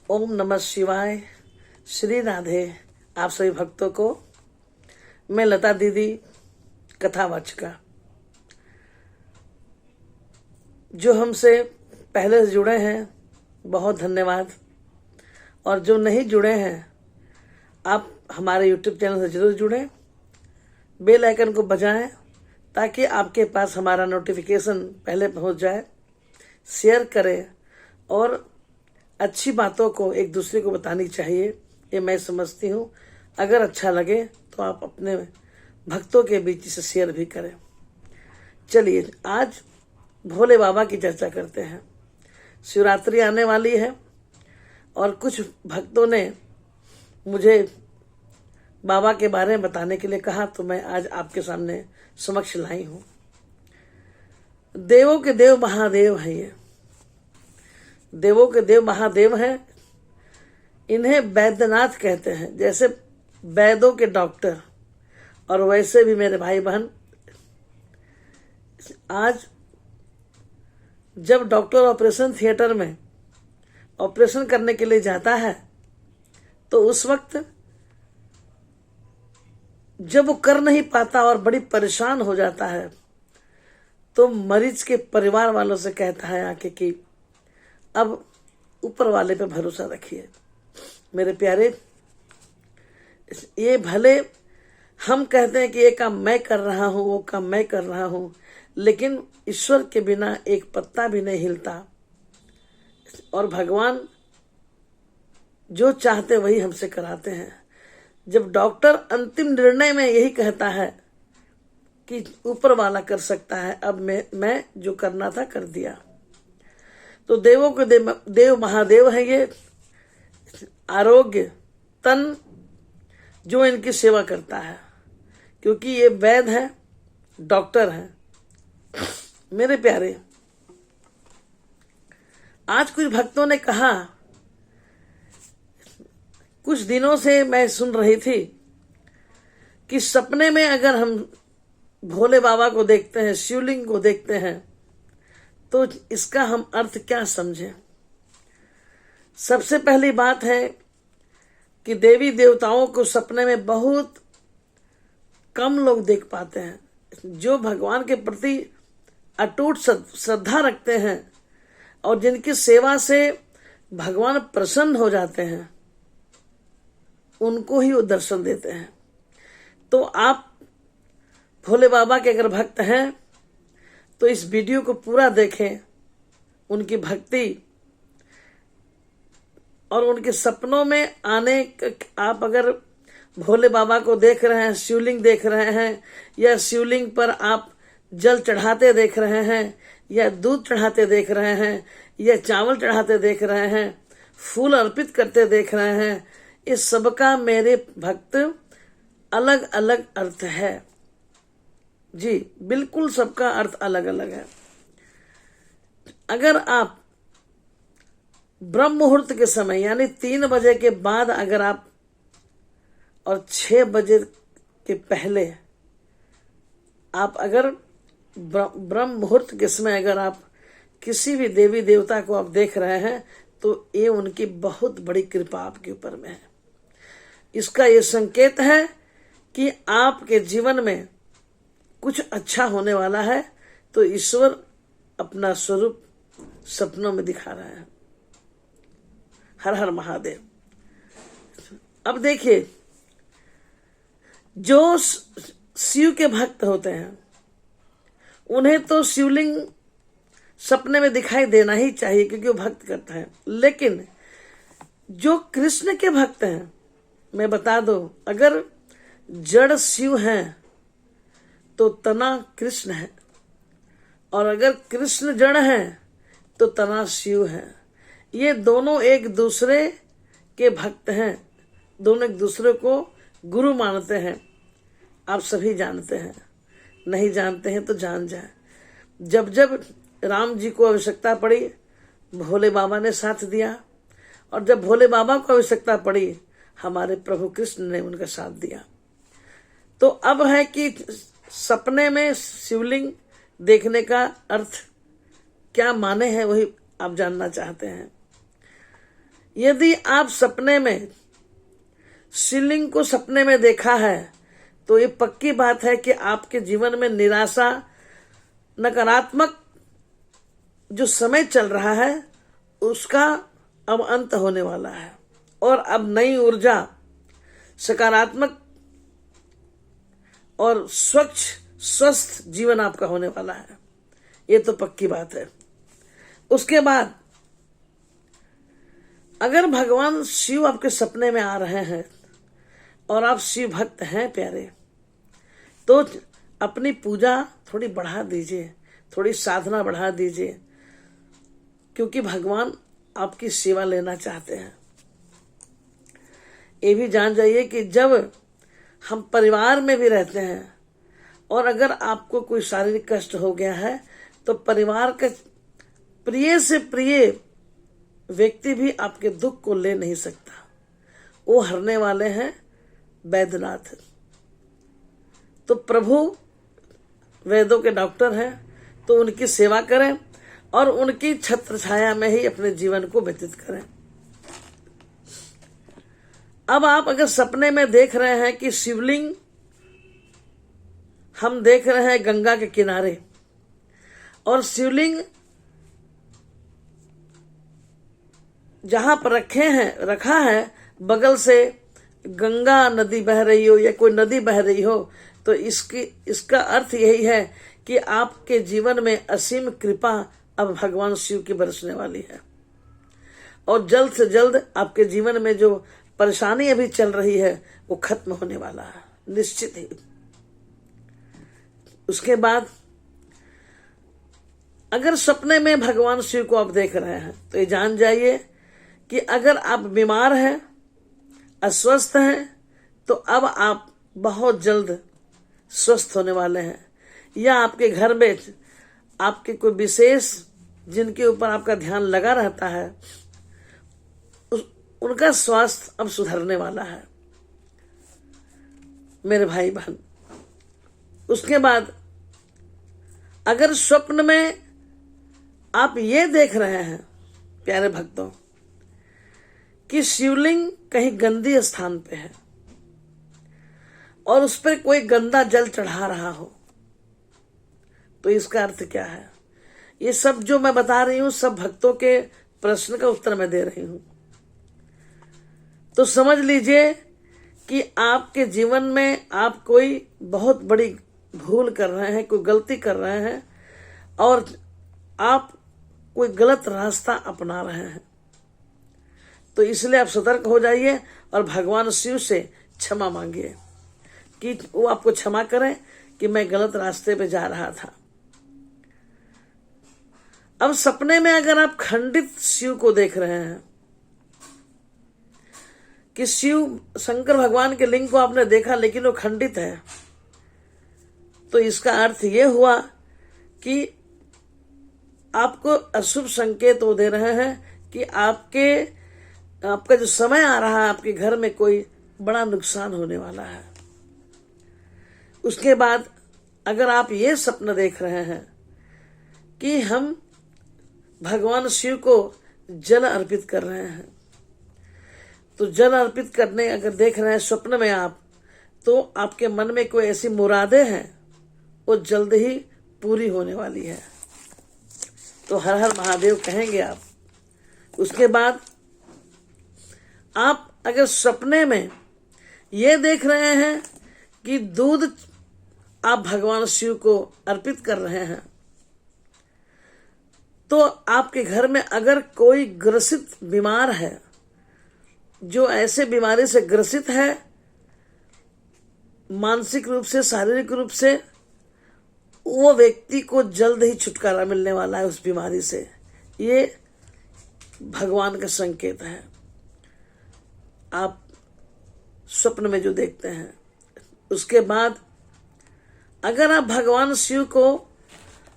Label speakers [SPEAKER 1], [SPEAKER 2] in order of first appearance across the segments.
[SPEAKER 1] ओम नमः शिवाय। श्री राधे। आप सभी भक्तों को मैं लता दीदी कथावाचिका, जो हमसे पहले से जुड़े हैं बहुत धन्यवाद, और जो नहीं जुड़े हैं आप हमारे YouTube चैनल से जरूर जुड़ें, बेल आइकन को बजाएं ताकि आपके पास हमारा नोटिफिकेशन पहले पहुंच जाए। शेयर करें और अच्छी बातों को एक दूसरे को बतानी चाहिए, ये मैं समझती हूँ। अगर अच्छा लगे तो आप अपने भक्तों के बीच से शेयर भी करें। चलिए आज भोले बाबा की चर्चा करते हैं। शिवरात्रि आने वाली है और कुछ भक्तों ने मुझे बाबा के बारे में बताने के लिए कहा, तो मैं आज आपके सामने समक्ष लाई हूँ। देवों के देव महादेव हैं ये, देवों के देव महादेव हैं। इन्हें वैद्यनाथ कहते हैं, जैसे वैद्यों के डॉक्टर। और वैसे भी मेरे भाई बहन, आज जब डॉक्टर ऑपरेशन थिएटर में ऑपरेशन करने के लिए जाता है तो उस वक्त जब वो कर नहीं पाता और बड़ी परेशान हो जाता है तो मरीज के परिवार वालों से कहता है आके कि अब ऊपर वाले पे भरोसा रखिए। मेरे प्यारे, ये भले हम कहते हैं कि ये काम मैं कर रहा हूं, वो काम मैं कर रहा हूं, लेकिन ईश्वर के बिना एक पत्ता भी नहीं हिलता। और भगवान जो चाहते वही हमसे कराते हैं। जब डॉक्टर अंतिम निर्णय में यही कहता है कि ऊपर वाला कर सकता है, अब मैं जो करना था कर दिया। तो देवों के देव महादेव है ये। आरोग्य तन जो इनकी सेवा करता है, क्योंकि ये वैद्य है, डॉक्टर है। मेरे प्यारे, आज कुछ भक्तों ने कहा, कुछ दिनों से मैं सुन रही थी कि सपने में अगर हम भोले बाबा को देखते हैं, शिवलिंग को देखते हैं, तो इसका हम अर्थ क्या समझें। सबसे पहली बात है कि देवी देवताओं को सपने में बहुत कम लोग देख पाते हैं। जो भगवान के प्रति अटूट श्रद्धा रखते हैं और जिनकी सेवा से भगवान प्रसन्न हो जाते हैं, उनको ही वो दर्शन देते हैं। तो आप भोले बाबा के अगर भक्त हैं तो इस वीडियो को पूरा देखें। उनकी भक्ति और उनके सपनों में आने, आप अगर भोले बाबा को देख रहे हैं, शिवलिंग देख रहे हैं, या शिवलिंग पर आप जल चढ़ाते देख रहे हैं, या दूध चढ़ाते देख रहे हैं, या चावल चढ़ाते देख रहे हैं, फूल अर्पित करते देख रहे हैं, इस सबका मेरे भक्त अलग अलग अर्थ है। जी बिल्कुल, सबका अर्थ अलग अलग है। अगर आप ब्रह्म मुहूर्त के समय यानी 3 बजे के बाद अगर आप और 6 बजे के पहले आप अगर ब्रह्म मुहूर्त के समय अगर आप किसी भी देवी देवता को आप देख रहे हैं, तो ये उनकी बहुत बड़ी कृपा आपके ऊपर में है। इसका ये संकेत है कि आपके जीवन में कुछ अच्छा होने वाला है। तो ईश्वर अपना स्वरूप सपनों में दिखा रहा है। हर हर महादेव। अब देखिए, जो शिव के भक्त होते हैं उन्हें तो शिवलिंग सपने में दिखाई देना ही चाहिए, क्योंकि वो भक्त करता है। लेकिन जो कृष्ण के भक्त हैं, मैं बता दो, अगर जड़ शिव हैं तो तना कृष्ण है, और अगर कृष्ण जड़ है तो तना शिव है। ये दोनों एक दूसरे के भक्त हैं, दोनों एक दूसरे को गुरु मानते हैं। आप सभी जानते हैं, नहीं जानते हैं तो जान जाए। जब जब राम जी को आवश्यकता पड़ी, भोले बाबा ने साथ दिया, और जब भोले बाबा को आवश्यकता पड़ी, हमारे प्रभु कृष्ण ने उनका साथ दिया। तो अब है कि सपने में शिवलिंग देखने का अर्थ क्या माने हैं, वही आप जानना चाहते हैं। यदि आप सपने में शिवलिंग को सपने में देखा है तो ये पक्की बात है कि आपके जीवन में निराशा, नकारात्मक जो समय चल रहा है उसका अब अंत होने वाला है और अब नई ऊर्जा, सकारात्मक और स्वच्छ स्वस्थ जीवन आपका होने वाला है। ये तो पक्की बात है। उसके बाद अगर भगवान शिव आपके सपने में आ रहे हैं और आप शिव भक्त हैं प्यारे, तो अपनी पूजा थोड़ी बढ़ा दीजिए, थोड़ी साधना बढ़ा दीजिए, क्योंकि भगवान आपकी सेवा लेना चाहते हैं। ये भी जान जाइए कि जब हम परिवार में भी रहते हैं और अगर आपको कोई शारीरिक कष्ट हो गया है तो परिवार का प्रिय से प्रिय व्यक्ति भी आपके दुख को ले नहीं सकता। वो हरने वाले हैं वैद्यनाथ। तो प्रभु वेदों के डॉक्टर हैं, तो उनकी सेवा करें और उनकी छत्र छाया में ही अपने जीवन को व्यतीत करें। अब आप अगर सपने में देख रहे हैं कि शिवलिंग हम देख रहे हैं गंगा के किनारे और शिवलिंग जहां पर रखा है बगल से गंगा नदी बह रही हो या कोई नदी बह रही हो, तो इसका अर्थ यही है कि आपके जीवन में असीम कृपा अब भगवान शिव की बरसने वाली है और जल्द से जल्द आपके जीवन में जो परेशानी अभी चल रही है वो खत्म होने वाला है निश्चित ही। उसके बाद अगर सपने में भगवान शिव को आप देख रहे हैं तो ये जान जाइए कि अगर आप बीमार हैं, अस्वस्थ हैं, तो अब आप बहुत जल्द स्वस्थ होने वाले हैं, या आपके घर में आपके कोई विशेष जिनके ऊपर आपका ध्यान लगा रहता है उनका स्वास्थ्य अब सुधरने वाला है मेरे भाई बहन। उसके बाद अगर स्वप्न में आप ये देख रहे हैं प्यारे भक्तों कि शिवलिंग कहीं गंदी स्थान पे है और उस पर कोई गंदा जल चढ़ा रहा हो, तो इसका अर्थ क्या है? ये सब जो मैं बता रही हूं सब भक्तों के प्रश्न का उत्तर मैं दे रही हूं। तो समझ लीजिए कि आपके जीवन में आप कोई बहुत बड़ी भूल कर रहे हैं, कोई गलती कर रहे हैं और आप कोई गलत रास्ता अपना रहे हैं। तो इसलिए आप सतर्क हो जाइए और भगवान शिव से क्षमा मांगिए कि वो आपको क्षमा करें कि मैं गलत रास्ते पे जा रहा था। अब सपने में अगर आप खंडित शिव को देख रहे हैं कि शिव शंकर भगवान के लिंग को आपने देखा लेकिन वो खंडित है, तो इसका अर्थ ये हुआ कि आपको अशुभ संकेत वो दे रहे हैं कि आपका जो समय आ रहा है आपके घर में कोई बड़ा नुकसान होने वाला है। उसके बाद अगर आप ये सपना देख रहे हैं कि हम भगवान शिव को जल अर्पित कर रहे हैं, तो जल अर्पित करने अगर देख रहे हैं स्वप्न में आप, तो आपके मन में कोई ऐसी मुरादें हैं वो जल्द ही पूरी होने वाली है। तो हर हर महादेव कहेंगे आप। उसके बाद आप अगर सपने में ये देख रहे हैं कि दूध आप भगवान शिव को अर्पित कर रहे हैं, तो आपके घर में अगर कोई ग्रसित बीमार है, जो ऐसे बीमारी से ग्रसित है मानसिक रूप से, शारीरिक रूप से, वो व्यक्ति को जल्द ही छुटकारा मिलने वाला है उस बीमारी से। ये भगवान का संकेत है आप स्वप्न में जो देखते हैं। उसके बाद अगर आप भगवान शिव को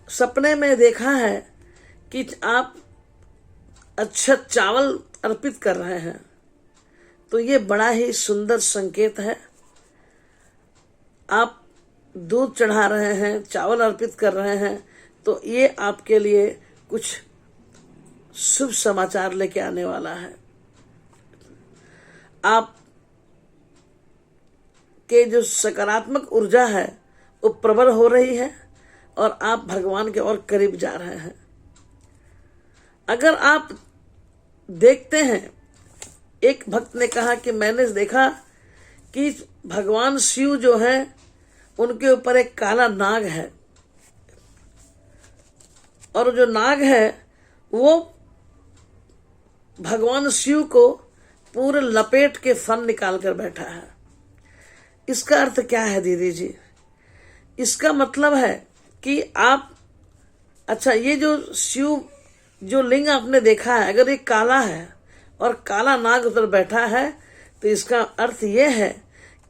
[SPEAKER 1] सपने में देखा है कि आप अच्छा चावल अर्पित कर रहे हैं, तो ये बड़ा ही सुंदर संकेत है। आप दूध चढ़ा रहे हैं, चावल अर्पित कर रहे हैं, तो ये आपके लिए कुछ शुभ समाचार लेके आने वाला है। आप के जो सकारात्मक ऊर्जा है वो प्रबल हो रही है और आप भगवान के और करीब जा रहे हैं। अगर आप देखते हैं, एक भक्त ने कहा कि मैंने देखा कि भगवान शिव जो है उनके ऊपर एक काला नाग है, और जो नाग है वो भगवान शिव को पूरे लपेट के फन निकाल कर बैठा है। इसका अर्थ क्या है दीदी जी? इसका मतलब है कि आप, अच्छा, ये जो शिव जो लिंग आपने देखा है, अगर ये काला है और काला नाग उधर बैठा है, तो इसका अर्थ ये है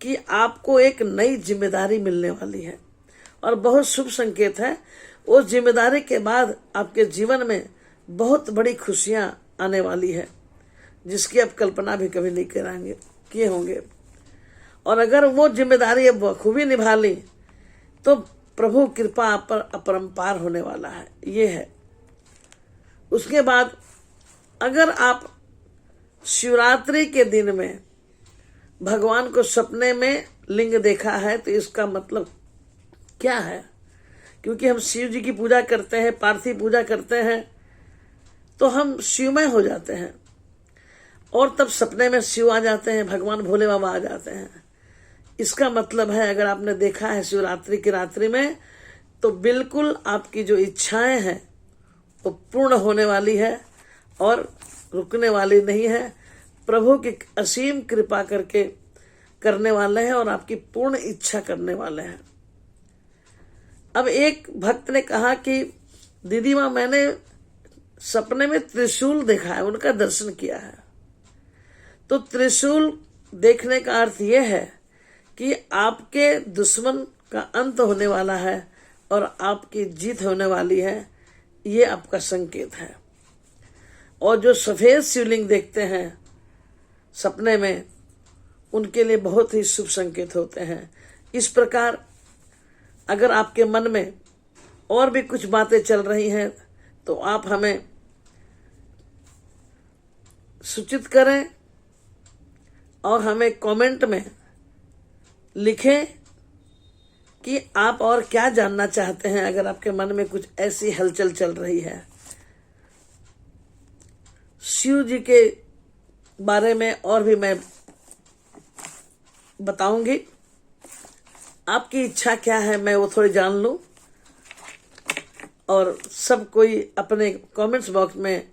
[SPEAKER 1] कि आपको एक नई जिम्मेदारी मिलने वाली है और बहुत शुभ संकेत है। उस जिम्मेदारी के बाद आपके जीवन में बहुत बड़ी खुशियां आने वाली है, जिसकी आप कल्पना भी कभी नहीं किए होंगे। और अगर वो जिम्मेदारी अब बखूबी निभा ली तो प्रभु कृपा आप पर अपरंपार होने वाला है, ये है। उसके बाद अगर आप शिवरात्रि के दिन में भगवान को सपने में लिंग देखा है, तो इसका मतलब क्या है? क्योंकि हम शिव जी की पूजा करते हैं, पार्थिव पूजा करते हैं, तो हम शिवमय हो जाते हैं और तब सपने में शिव आ जाते हैं, भगवान भोले बाबा आ जाते हैं। इसका मतलब है, अगर आपने देखा है शिवरात्रि की रात्रि में, तो बिल्कुल आपकी जो इच्छाएं हैं वो पूर्ण होने वाली है और रुकने वाली नहीं है। प्रभु की असीम कृपा करके करने वाले हैं और आपकी पूर्ण इच्छा करने वाले हैं। अब एक भक्त ने कहा कि दीदी माँ, मैंने सपने में त्रिशूल देखा है, उनका दर्शन किया है। तो त्रिशूल देखने का अर्थ यह है कि आपके दुश्मन का अंत होने वाला है और आपकी जीत होने वाली है, ये आपका संकेत है। और जो सफेद शिवलिंग देखते हैं सपने में, उनके लिए बहुत ही शुभ संकेत होते हैं। इस प्रकार अगर आपके मन में और भी कुछ बातें चल रही हैं तो आप हमें सूचित करें और हमें कमेंट में लिखें कि आप और क्या जानना चाहते हैं। अगर आपके मन में कुछ ऐसी हलचल चल रही है शिव जी के बारे में, और भी मैं बताऊंगी। आपकी इच्छा क्या है मैं वो थोड़ी जान लूं। और सब कोई अपने कमेंट्स बॉक्स में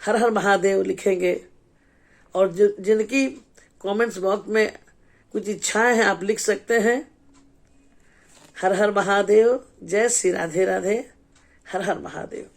[SPEAKER 1] हर हर महादेव लिखेंगे, और जिनकी कमेंट्स बॉक्स में कुछ इच्छाएं हैं आप लिख सकते हैं। हर हर महादेव, जय श्री राधे राधे, हर हर महादेव।